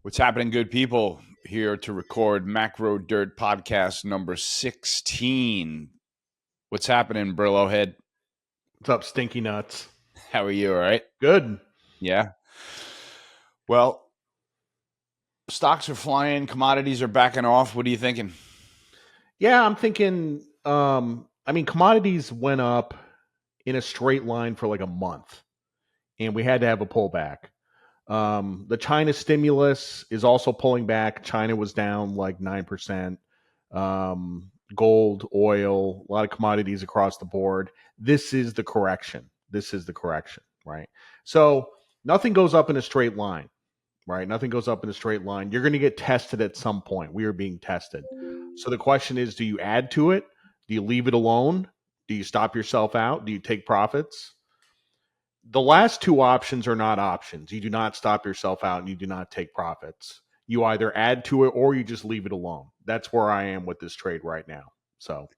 What's happening, good people? Here to record Macro Dirt Podcast number 16. What's happening, Brillo Head? What's up, Stinky Nuts? How are you? All right? Good. Yeah. Well, stocks are flying, commodities are backing off. What are you thinking? Yeah, I'm thinking. Commodities went up in a straight line for like a month, and we had to have a pullback. The China stimulus is also pulling back. China was down like 9%. Gold, oil, a lot of commodities across the board. This is the correction. Right? So nothing goes up in a straight line. Right? Nothing goes up in a straight line. You're going to get tested at some point. We are being tested. So the question is, do you add to it? Do you leave it alone? Do you stop yourself out? Do you take profits? The last two options are not options. You do not stop yourself out and you do not take profits. You either add to it or you just leave it alone. That's where I am with this trade right now. So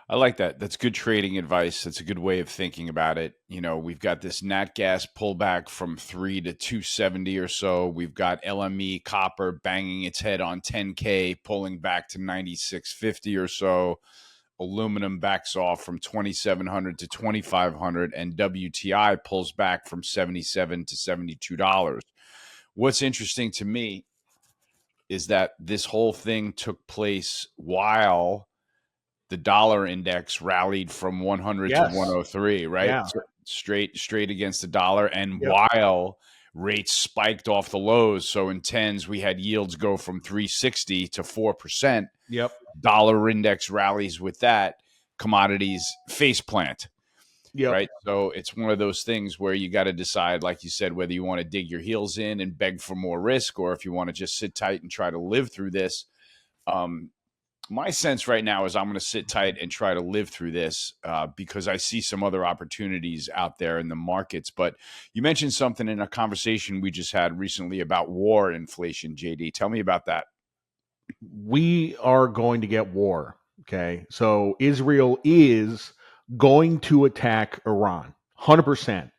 I like that. That's good trading advice. That's a good way of thinking about it. You know, we've got this nat gas pullback from 3 to 270 or so. We've got LME copper banging its head on 10K, pulling back to 96.50 or so. Aluminum backs off from 2,700 to 2,500, and WTI pulls back from 77 to $72. What's interesting to me is that this whole thing took place while the dollar index rallied from 100 to yes, 103, right? yeah, Straight against the dollar, and yep, while rates spiked off the lows, so in tens we had yields go from 360 to 4%. yep, Dollar index rallies with that, commodities face plant, yep. right? So it's one of those things where you got to decide, like you said, whether you want to dig your heels in and beg for more risk, or if you want to just sit tight and try to live through this. My sense right now is I'm going to sit tight and try to live through this because I see some other opportunities out there in the markets. But you mentioned something in a conversation we just had recently about war inflation, JD. Tell me about that. We are going to get war. Okay. So Israel is going to attack Iran. 100%.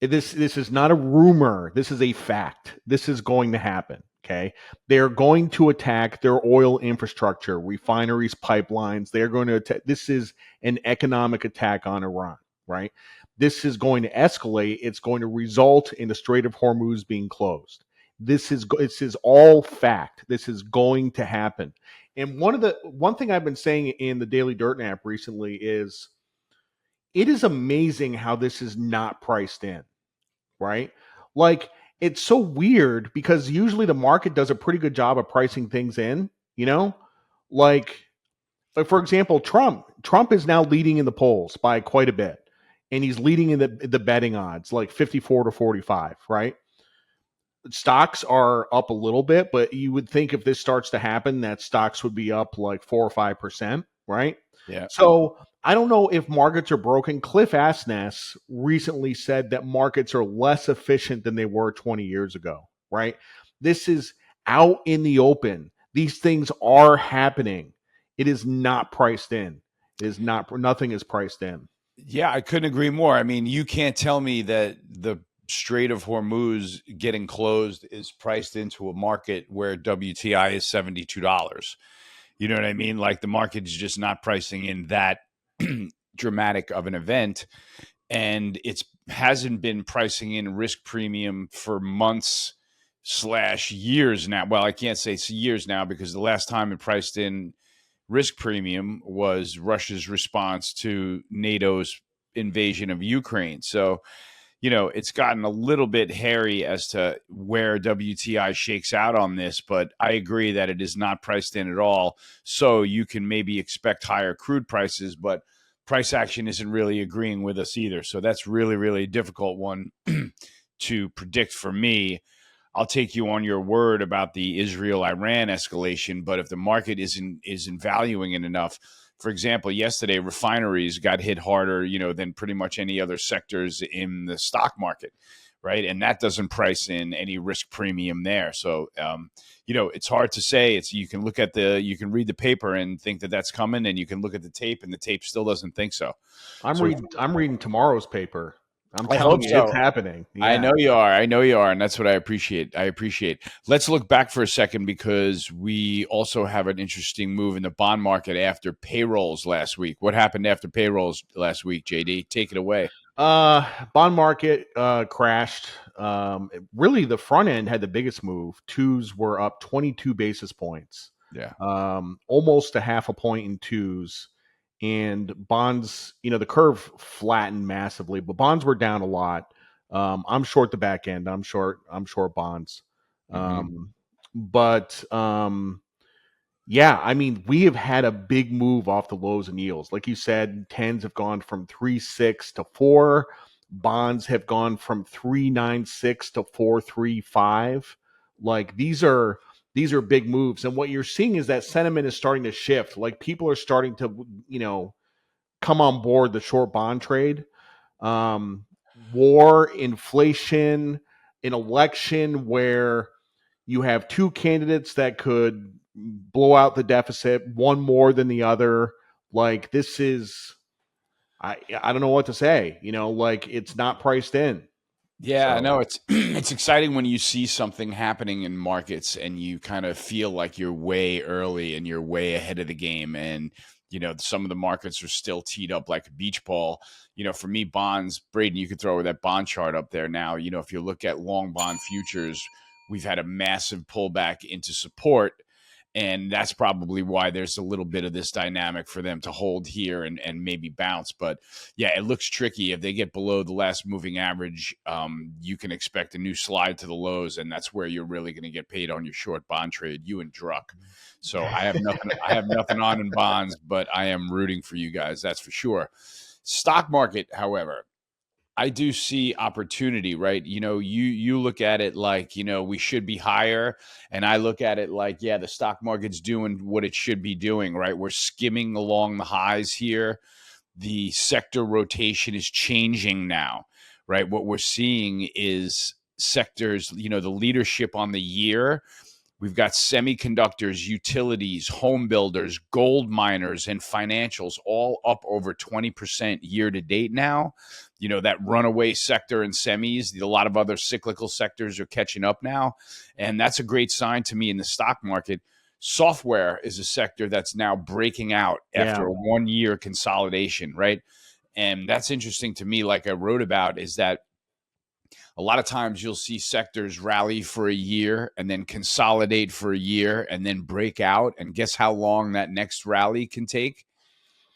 This is not a rumor. This is a fact. This is going to happen. Okay. They're going to attack their oil infrastructure, refineries, pipelines. They're going to attack. This is an economic attack on Iran, right? This is going to escalate. It's going to result in the Strait of Hormuz being closed. This is all fact. This is going to happen. And one thing I've been saying in the Daily Dirt app recently is it is amazing how this is not priced in, right? Like it's so weird because usually the market does a pretty good job of pricing things in, you know? Like for example, Trump is now leading in the polls by quite a bit. And he's leading in the betting odds, like 54 to 45, right? Stocks are up a little bit, but you would think if this starts to happen, that stocks would be up like 4 or 5%, right? Yeah. So I don't know if markets are broken. Cliff Asness recently said that markets are less efficient than they were 20 years ago, right? This is out in the open. These things are happening. It is not priced in. It is not, nothing is priced in. Yeah, I couldn't agree more. I mean, you can't tell me that the Strait of Hormuz getting closed is priced into a market where WTI is $72. You know what I mean? Like the market is just not pricing in that dramatic of an event. And it's hasn't been pricing in risk premium for months slash years now. Well, I can't say it's years now because the last time it priced in risk premium was Russia's response to NATO's invasion of Ukraine. So, you know, it's gotten a little bit hairy as to where WTI shakes out on this, but I agree that it is not priced in at all. So you can maybe expect higher crude prices, but price action isn't really agreeing with us either. So that's really, really a difficult one to predict for me. I'll take you on your word about the Israel-Iran escalation, but if the market isn't valuing it enough, for example, yesterday refineries got hit harder, you know, than pretty much any other sectors in the stock market, right? And that doesn't price in any risk premium there. So, you know, it's hard to say. It's you can read the paper and think that that's coming, and you can look at the tape, and the tape still doesn't think so. I'm So reading tomorrow's paper. I'm I telling hope you, it's so. happening. I Yeah. know you are. I know you are. And that's what I appreciate. I appreciate. Let's look back for a second because we also have an interesting move in the bond market after payrolls last week. What happened after payrolls last week, JD? Take it away. Bond market crashed. Really, the front end had the biggest move. Twos were up 22 basis points, Yeah. almost a half a point in twos. And bonds, the curve flattened massively, but bonds were down a lot. I'm short the back end. I'm short. I'm short bonds. Mm-hmm. But yeah, I mean, we have had a big move off the lows and yields. Like you said, tens have gone from 3.6 to 4. Bonds have gone from 3.96 to 4.35. Like these are big moves. And what you're seeing is that sentiment is starting to shift. Like people are starting to, come on board the short bond trade. War, inflation, an election where you have two candidates that could blow out the deficit, one more than the other. Like this is, I don't know what to say. Like it's not priced in. Yeah, I So know it's it's exciting when you see something happening in markets and you kind of feel like you're way early and you're way ahead of the game. And some of the markets are still teed up like a beach ball. For me, bonds, Braden, you could throw that bond chart up there now. If you look at long bond futures, we've had a massive pullback into support. And that's probably why there's a little bit of this dynamic for them to hold here and maybe bounce. But yeah, it looks tricky. If they get below the last moving average, you can expect a new slide to the lows, and that's where you're really going to get paid on your short bond trade, you and Druck. So I have nothing. I have nothing on in bonds, but I am rooting for you guys. That's for sure. Stock market, however, I do see opportunity, right? You look at it like, we should be higher. And I look at it like, yeah, the stock market's doing what it should be doing, right? We're skimming along the highs here. The sector rotation is changing now, right? What we're seeing is sectors, the leadership on the year. We've got semiconductors, utilities, home builders, gold miners, and financials all up over 20% year to date now. That runaway sector in semis, a lot of other cyclical sectors are catching up now. And that's a great sign to me in the stock market. Software is a sector that's now breaking out yeah, after a 1 year consolidation, right? And that's interesting to me, like I wrote about, is that a lot of times you'll see sectors rally for a year and then consolidate for a year and then break out. And guess how long that next rally can take?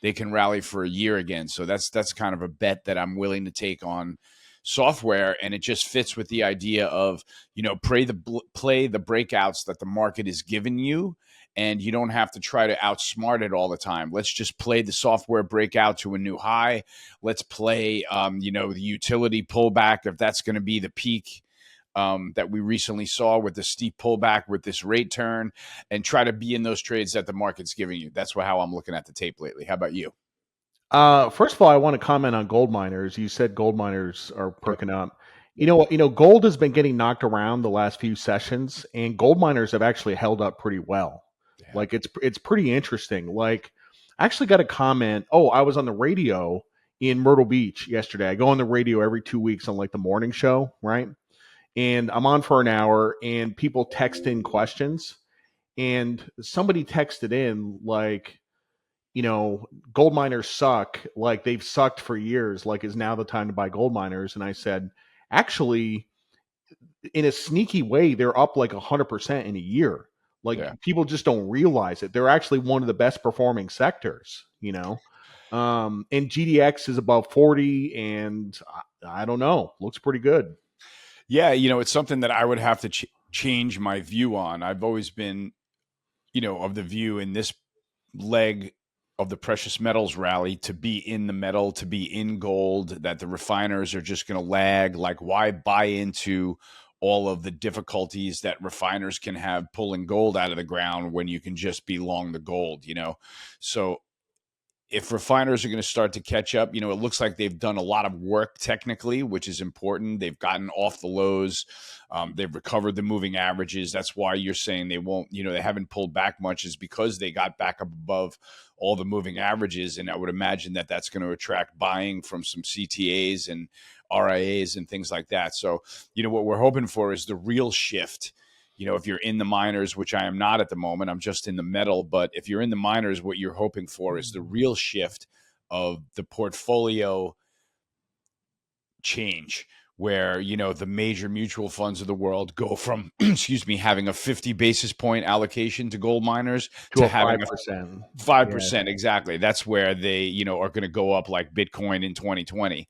They can rally for a year again. So that's kind of a bet that I'm willing to take on software, and it just fits with the idea of play the breakouts that the market is giving you, and you don't have to try to outsmart it all the time. Let's just play the software breakout to a new high. Let's play the utility pullback, if that's going to be the peak that we recently saw with the steep pullback with this rate turn, and try to be in those trades that the market's giving you. That's how I'm looking at the tape lately. How about you? First of all, I want to comment on gold miners. You said gold miners are Yep. perking up. You Yep. know what? Gold has been getting knocked around the last few sessions, and gold miners have actually held up pretty well. Yeah. Like it's pretty interesting. Like I actually got a comment. Oh, I was on the radio in Myrtle Beach yesterday. I go on the radio every 2 weeks on like the morning show, right? And I'm on for an hour, and people text in questions, and somebody texted in like, gold miners suck. Like they've sucked for years. Like, is now the time to buy gold miners? And I said, actually, in a sneaky way, they're up like 100% in a year. Like Yeah. people just don't realize it. They're actually one of the best performing sectors, and GDX is above 40, and I don't know, looks pretty good. Yeah. It's something that I would have to change my view on. I've always been, of the view in this leg of the precious metals rally to be in the metal, to be in gold, that the refiners are just going to lag. Like, why buy into all of the difficulties that refiners can have pulling gold out of the ground when you can just be long the gold? So if refiners are going to start to catch up, it looks like they've done a lot of work technically, which is important. They've gotten off the lows. They've recovered the moving averages. That's why you're saying they won't, they haven't pulled back much, is because they got back up above all the moving averages. And I would imagine that that's going to attract buying from some CTAs and RIAs and things like that. So, what we're hoping for is the real shift. If you're in the miners, which I am not at the moment, I'm just in the metal. But if you're in the miners, what you're hoping for is the real shift of the portfolio change, where the major mutual funds of the world go from excuse me, having a 50 basis point allocation to gold miners to to a having 5%. a 5%. Exactly. That's where they are going to go up like Bitcoin in 2020.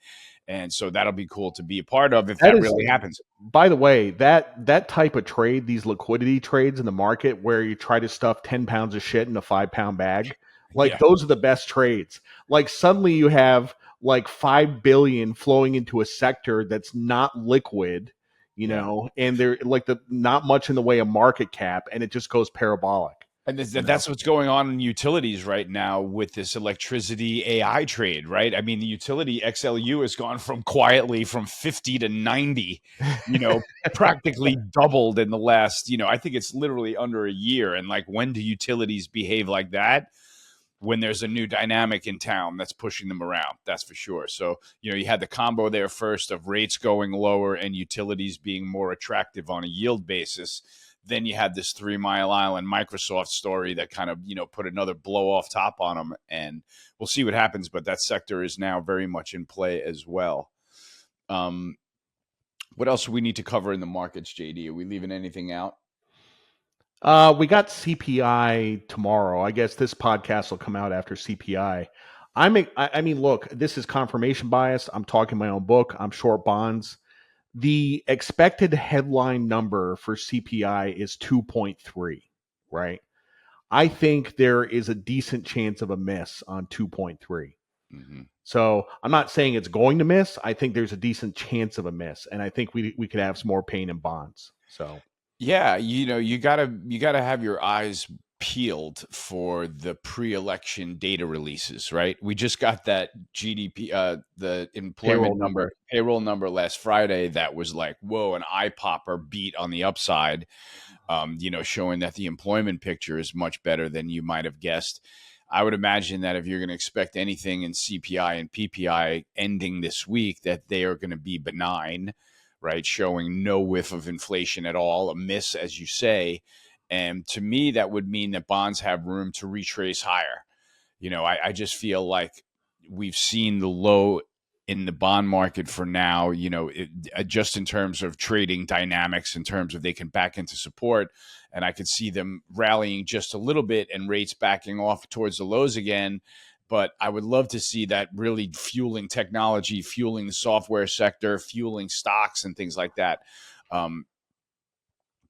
And so that'll be cool to be a part of if that That is, really happens. by the way, that type of trade, these liquidity trades in the market where you try to stuff 10 pounds of shit in a 5-pound bag, like Yeah. those are the best trades. Like suddenly you have like 5 billion flowing into a sector that's not liquid, Yeah. and they're like not much in the way of market cap, and it just goes parabolic. And that's what's going on in utilities right now with this electricity AI trade, right? I mean, the utility XLU has gone quietly from 50 to 90, practically doubled in the last, I think it's literally under a year. And like, when do utilities behave like that? When there's a new dynamic in town that's pushing them around, that's for sure. So, you had the combo there first of rates going lower and utilities being more attractive on a yield basis. Then you had this 3 Mile Island Microsoft story that kind of, put another blow off top on them. And we'll see what happens. But that sector is now very much in play as well. What else do we need to cover in the markets, JD? Are we leaving anything out? We got CPI tomorrow. I guess this podcast will come out after CPI. I mean, look, this is confirmation bias. I'm talking my own book. I'm short bonds. The expected headline number for CPI is 2.3, right? I think there is a decent chance of a miss on 2.3. Mm-hmm. So I'm not saying it's going to miss. I think there's a decent chance of a miss, and I think we could have some more pain in bonds. So yeah, you gotta have your eyes peeled for the pre-election data releases, right? We just got that GDP, the employment payroll number last Friday that was like, whoa, an eye popper beat on the upside. Showing that the employment picture is much better than you might have guessed. I would imagine that if you're going to expect anything in CPI and PPI ending this week, that they are going to be benign, right? Showing no whiff of inflation at all, a miss, as you say. And to me, that would mean that bonds have room to retrace higher. I just feel like we've seen the low in the bond market for now, just in terms of trading dynamics, in terms of they can back into support. And I could see them rallying just a little bit and rates backing off towards the lows again. But I would love to see that really fueling technology, fueling the software sector, fueling stocks and things like that.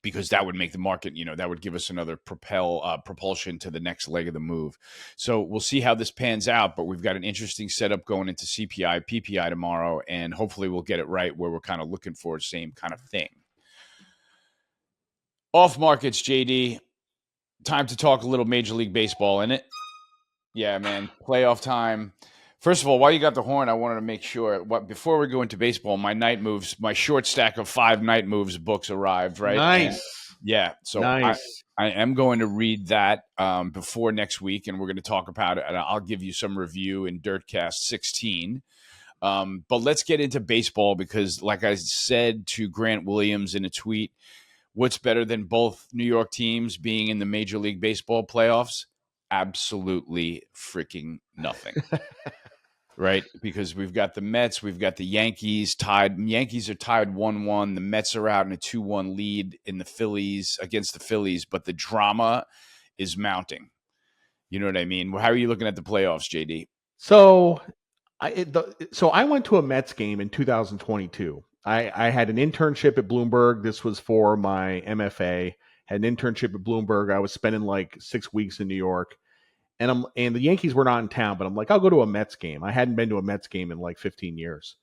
Because that would make the market, that would give us another propulsion to the next leg of the move. So we'll see how this pans out, but we've got an interesting setup going into CPI, PPI tomorrow, and hopefully we'll get it right where we're kind of looking for the same kind of thing. Off markets, JD. Time to talk a little Major League Baseball, in it. Yeah, man. Playoff time. First of all, while you got the horn, I wanted to make sure, before we go into baseball, my night moves, my short stack of 5 night moves books arrived, right? nice. And yeah. So nice. I am going to read that before next week, and we're going to talk about it. And I'll give you some review in Dirtcast 16. But let's get into baseball because, like I said to Grant Williams in a tweet, what's better than both New York teams being in the Major League Baseball playoffs? Absolutely freaking nothing. Right? Because we've got the Mets, we've got the Yankees tied. Yankees are tied 1-1. The Mets are out in a 2-1 lead in the Phillies against the Phillies, but the drama is mounting. You know what I mean? How are you looking at the playoffs, JD? So I went to a Mets game in 2022. I had an internship at Bloomberg. This was for my MFA. Had an internship at Bloomberg. I was spending like 6 weeks in New York. And the Yankees were not in town, but I'm like, I'll go to a Mets game. I hadn't been to a Mets game in like 15 years.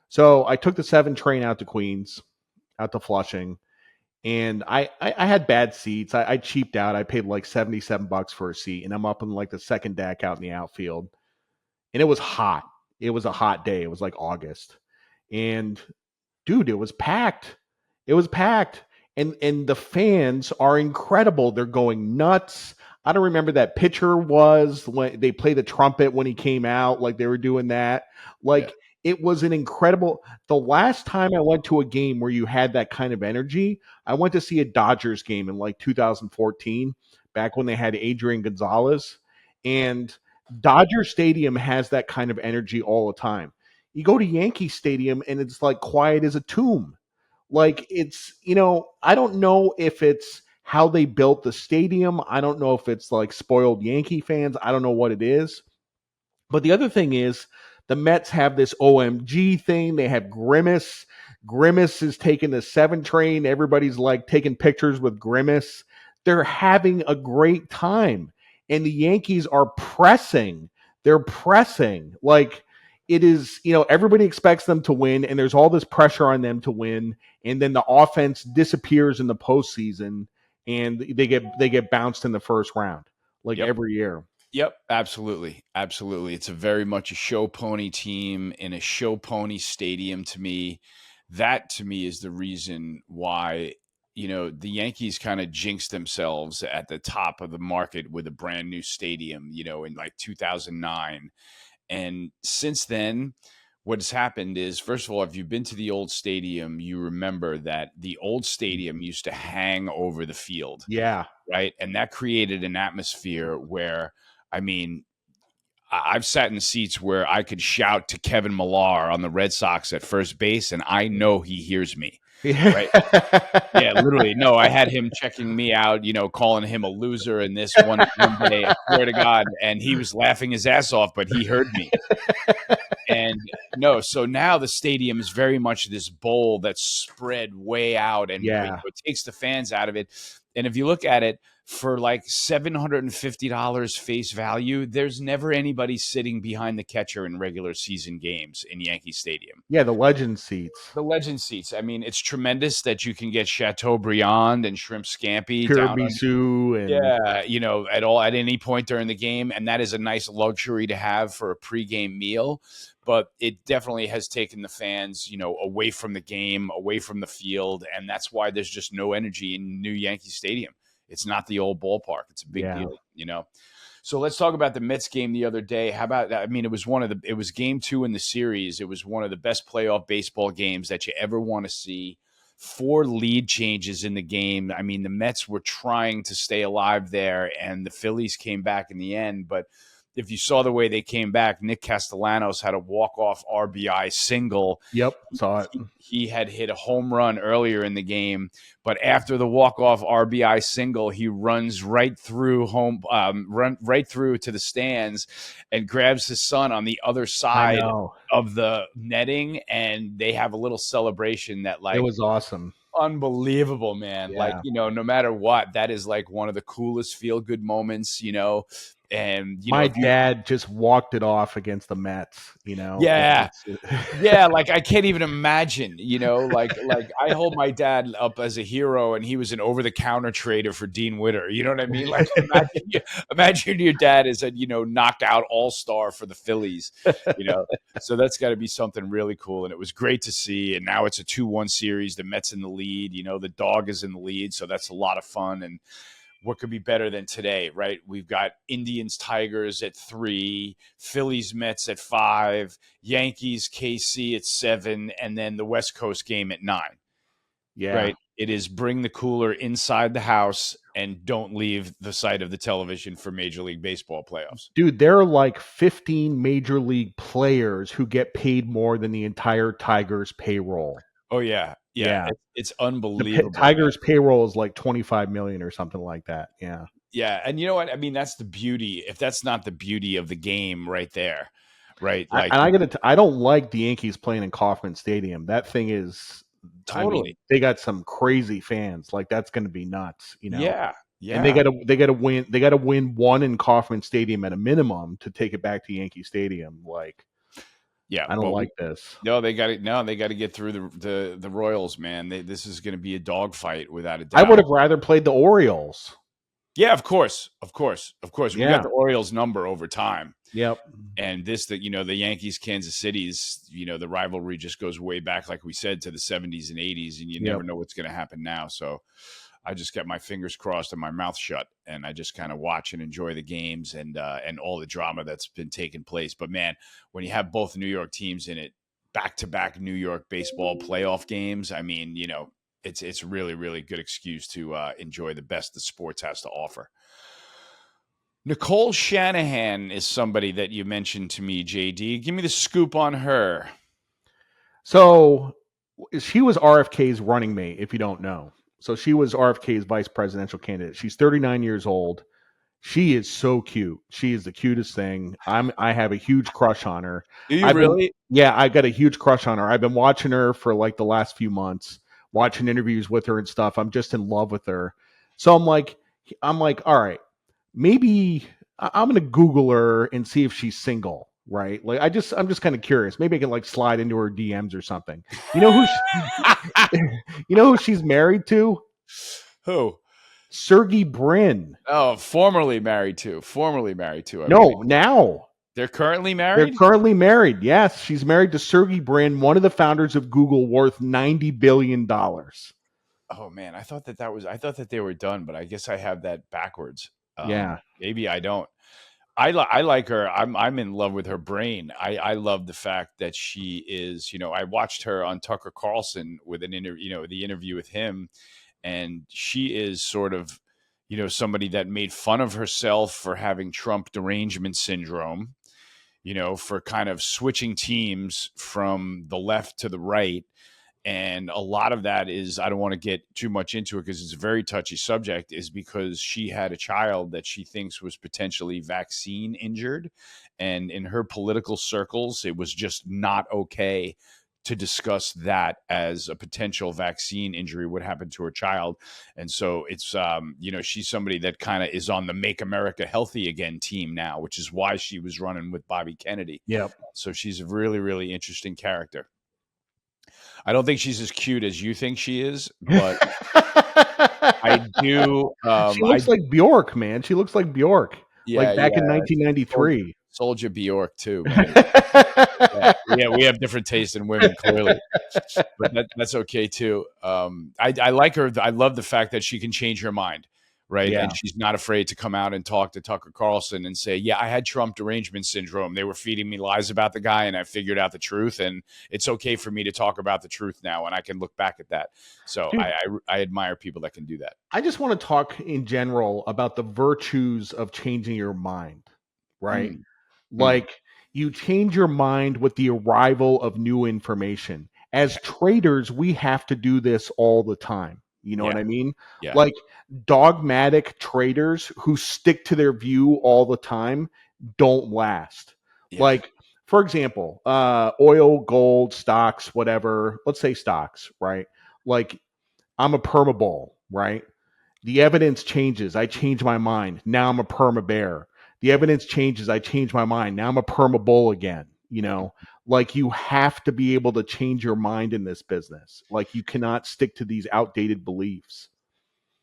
So I took the 7 train out to Queens, out to Flushing, and I had bad seats. I cheaped out. I paid like $77 for a seat, and I'm up in like the second deck out in the outfield. And it was hot. It was a hot day. It was like August. And dude, it was packed. It was packed. And the fans are incredible. They're going nuts. I don't remember that pitcher was when they played the trumpet when he came out, like they were doing that. Like it was an incredible. The last time I went to a game where you had that kind of energy, I went to see a Dodgers game in like 2014, back when they had Adrian Gonzalez, and Dodger Stadium has that kind of energy all the time. You go to Yankee Stadium and it's like quiet as a tomb. Like it's, I don't know if it's how they built the stadium. I don't know if it's like spoiled Yankee fans. I don't know what it is. But the other thing is, the Mets have this OMG thing. They have Grimace. Grimace is taking the 7 train. Everybody's like taking pictures with Grimace. They're having a great time. And the Yankees are pressing. They're pressing. Like it is, everybody expects them to win, and there's all this pressure on them to win. And then the offense disappears in the postseason, and they get bounced in the first round, like Yep. every year. Yep, absolutely. Absolutely. It's a very much a show pony team in a show pony stadium to me. That to me is the reason why, the Yankees kind of jinxed themselves at the top of the market with a brand new stadium, in like 2009. And since then, what's happened is, first of all, if you've been to the old stadium, you remember that the old stadium used to hang over the field, Yeah. right? And that created an atmosphere where, I mean, I've sat in seats where I could shout to Kevin Millar on the Red Sox at first base, and I know he hears me, right? Yeah, literally. No, I had him checking me out, calling him a loser. And this one day, I swear to God, and he was laughing his ass off, but he heard me. And no, so now the stadium is very much this bowl that's spread way out, and Yeah. it takes the fans out of it. And if you look at it, for like $750 face value, there's never anybody sitting behind the catcher in regular season games in Yankee Stadium. Yeah, the legend seats. The legend seats. I mean, it's tremendous that you can get Chateaubriand and shrimp scampi down on, Tiramisu and at any point during the game, and that is a nice luxury to have for a pregame meal. But it definitely has taken the fans, away from the game, away from the field, and that's why there's just no energy in new Yankee Stadium. It's not the old ballpark. It's a big deal. So let's talk about the Mets game the other day. How about that? I mean, it was game 2 in the series. It was one of the best playoff baseball games that you ever want to see. 4 lead changes in the game. I mean, the Mets were trying to stay alive there, and the Phillies came back in the end. But if you saw the way they came back, Nick Castellanos had a walk-off RBI single. Yep, saw it. He had hit a home run earlier in the game, but after the walk-off RBI single, he runs right through right through to the stands and grabs his son on the other side of the netting, and they have a little celebration that, like, it was awesome. Unbelievable, man. Yeah. Like, no matter what, that is like one of the coolest feel-good moments, and my dad just walked it off against the Mets, Yeah. Yeah, like I can't even imagine, like I hold my dad up as a hero, and he was an over-the-counter trader for Dean Witter. You know what I mean? Like imagine your dad is a knockout all-star for the Phillies. So that's got to be something really cool, and it was great to see. And now it's a 2-1 series. The Mets in the lead. The dog is in the lead, so that's a lot of fun. And what could be better than today, right? We've got Indians, Tigers at 3, Phillies, Mets at 5, Yankees, KC at 7, and then the West Coast game at 9. Yeah. Right? It is bring the cooler inside the house and don't leave the site of the television for Major League Baseball playoffs. Dude, there are like 15 Major League players who get paid more than the entire Tigers payroll. Oh, yeah. Yeah. It's unbelievable. Tigers payroll is like 25 million or something like that. Yeah. Yeah. And you know what? I mean, that's the beauty. If that's not the beauty of the game right there, right? Like, I don't like the Yankees playing in Kauffman Stadium. That thing is totally. I mean, they got some crazy fans. Like that's going to be nuts, Yeah. Yeah. And they got to win. They got to win one in Kauffman Stadium at a minimum to take it back to Yankee Stadium. Like, yeah, I don't like this. No, they got it. No, they got to get through the Royals, man. This is going to be a dogfight without a doubt. I would have rather played the Orioles. Yeah, of course. We got the Orioles number over time. Yep. And the Yankees, Kansas City's, the rivalry just goes way back, like we said, to the 70s and 80s, and you never know what's going to happen now. So I just got my fingers crossed and my mouth shut, and I just kind of watch and enjoy the games and all the drama that's been taking place. But man, when you have both New York teams in it, back-to-back New York baseball playoff games. I mean, it's really, really good excuse to enjoy the best the sports has to offer. Nicole Shanahan is somebody that you mentioned to me, JD. Give me the scoop on her. So she was RFK's running mate, if you don't know. So she was RFK's vice presidential candidate. She's 39 years old. She is so cute. She is the cutest thing. I have a huge crush on her. Do you really? Yeah, I got a huge crush on her. I've been watching her for like the last few months, watching interviews with her and stuff. I'm just in love with her. So I'm like, all right, maybe I'm gonna Google her and see if she's single, right? Like I'm just kind of curious. Maybe I can like slide into her DMs or something. You know who you know who she's married to? Who? Sergey Brin. Oh, formerly married to. Formerly married to, I believe. No, now. They're currently They're married? currently married. Yes, she's married to Sergey Brin, one of the founders of Google, worth $90 billion. Oh man, I thought that they were done, but I guess I have that backwards. Yeah. Maybe I don't. I like her. I'm in love with her brain. I love the fact that she is, I watched her on Tucker Carlson with an interview, the interview with him, and she is sort of, somebody that made fun of herself for having Trump derangement syndrome, for kind of switching teams from the left to the right. And a lot of that is, I don't want to get too much into it because it's a very touchy subject, is because she had a child that she thinks was potentially vaccine injured. And in her political circles, it was just not okay to discuss that as a potential vaccine injury would happen to her child. And so it's, she's somebody that kind of is on the Make America Healthy Again team now, which is why she was running with Bobby Kennedy. Yep. So she's a really, really interesting character. I don't think she's as cute as you think she is, but I do. She looks like Bjork, man. She looks like Bjork, Yeah, like back in yeah. 1993. Soldier Bjork too, man. Yeah, we have different taste in women, clearly, but that's okay too. I like her. I love the fact that she can change her mind, right? Yeah. And she's not afraid to come out and talk to Tucker Carlson and say, "Yeah, I had Trump derangement syndrome. They were feeding me lies about the guy, and I figured out the truth, and it's okay for me to talk about the truth now, and I can look back at that." So Dude, I admire people that can do that. I just want to talk in general about the virtues of changing your mind, right? Mm, mm, Like you change your mind with the arrival of new information. As traders, we have to do this all the time. You know what yeah, I mean? yeah, Like dogmatic traders who stick to their view all the time don't last. yeah, Like, for example, oil, gold, stocks, whatever, let's say stocks, right? Like I'm a perma bull, right? The evidence changes. I change my mind. Now I'm a perma bear. The evidence changes. I change my mind. Now I'm a perma bull again. Like you have to be able to change your mind in this business. Like you cannot stick to these outdated beliefs.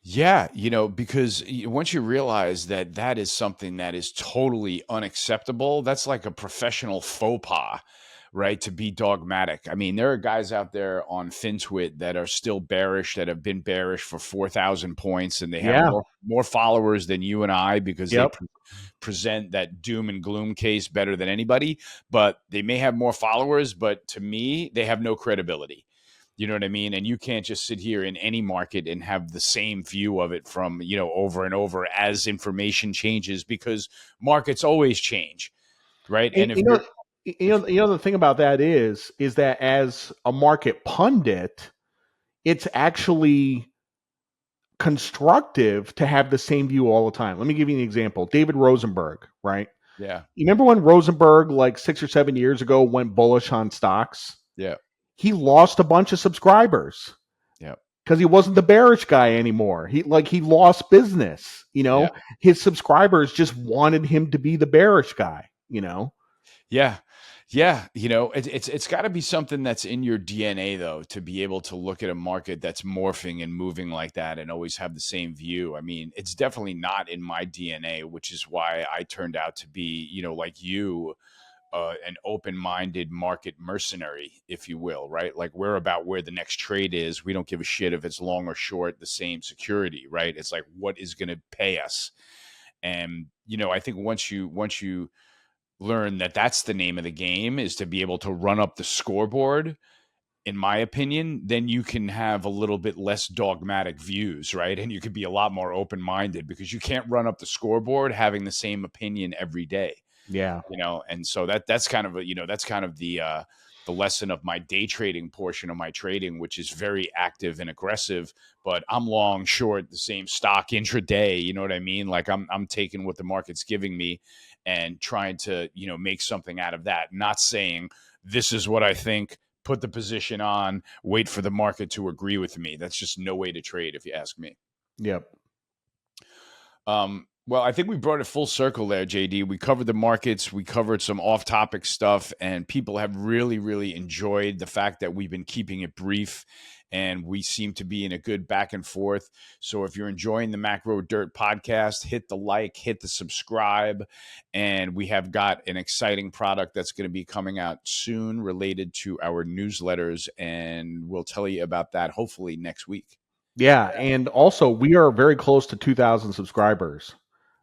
yeah. Because once you realize that that is something that is totally unacceptable, that's like a professional faux pas, right? To be dogmatic. I mean, there are guys out there on FinTwit that are still bearish, that have been bearish for 4,000 points, and they have Yeah. more followers than you and I because they Yep. present that doom and gloom case better than anybody. But they may have more followers, but to me, they have no credibility. You know what I mean? And you can't just sit here in any market and have the same view of it from, over and over as information changes, because markets always change, right? And And if you're if the thing about that is that as a market pundit, it's actually constructive to have the same view all the time. Let me give you an example. David Rosenberg, right? yeah, You remember when Rosenberg, like 6 or 7 years ago, went bullish on stocks? yeah, He lost a bunch of subscribers yeah, because he wasn't the bearish guy anymore. He lost business. yeah, His subscribers just wanted him to be the bearish guy. yeah. Yeah, it's got to be something that's in your DNA though, to be able to look at a market that's morphing and moving like that and always have the same view. I mean, it's definitely not in my DNA, which is why I turned out to be, like you, an open-minded market mercenary, if you will, right? Like we're about where the next trade is. We don't give a shit if it's long or short, the same security, right? It's like, what is going to pay us? And I think once you learn that that's the name of the game, is to be able to run up the scoreboard, in my opinion, then you can have a little bit less dogmatic views, right? And you could be a lot more open-minded, because you can't run up the scoreboard having the same opinion every day. Yeah. And so that's kind of that's kind of the lesson of my day trading portion of my trading, which is very active and aggressive, but I'm long short the same stock intraday. You know what I mean? Like I'm taking what the market's giving me and trying to make something out of that, not saying this is what I think, put the position on, wait for the market to agree with me. That's just no way to trade, if you ask me. Yep. Well, I think we brought it full circle there, JD. We covered the markets, we covered some off-topic stuff, and people have really, really enjoyed the fact that we've been keeping it brief, and we seem to be in a good back and forth. So if you're enjoying the Macro Dirt podcast, hit the like, hit the subscribe, and we have got an exciting product that's going to be coming out soon related to our newsletters, and we'll tell you about that hopefully next week. Yeah, and also we are very close to 2,000 subscribers.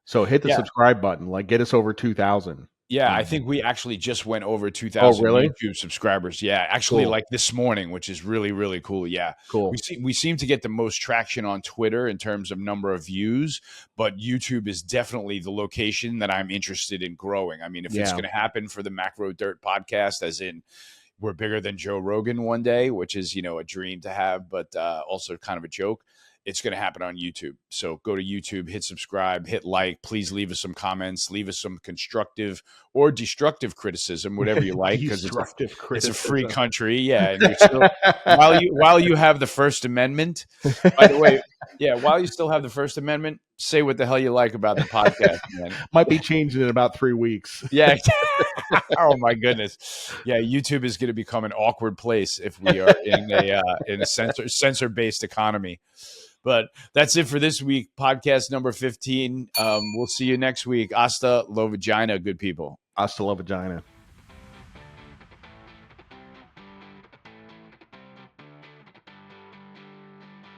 So hit the Yeah. subscribe button, like get us over 2,000. Yeah, I think we actually just went over Oh, 2,000 really? YouTube subscribers. Yeah, actually, Cool. like this morning, which is really, really cool. Yeah, Cool. we seem to get the most traction on Twitter in terms of number of views, but YouTube is definitely the location that I'm interested in growing. I mean, if it's Yeah. going to happen for the Macro Dirt podcast, as in we're bigger than Joe Rogan one day, which is a dream to have, but also kind of a joke. It's going to happen on YouTube. So go to YouTube, hit subscribe, hit like. Please leave us some comments, leave us some constructive or destructive criticism, whatever you like, because Destructive it's a free criticism. country. Yeah, and you're still while you have the First Amendment. By the way, yeah, while you still have the First Amendment, say what the hell you like about the podcast, man. Might be changing in about 3 weeks. Yeah. Oh my goodness. Yeah, YouTube is going to become an awkward place if we are in a censor based economy. But that's it for this week, podcast number 15. We'll see you next week. Hasta la vagina, good people. Hasta la vagina.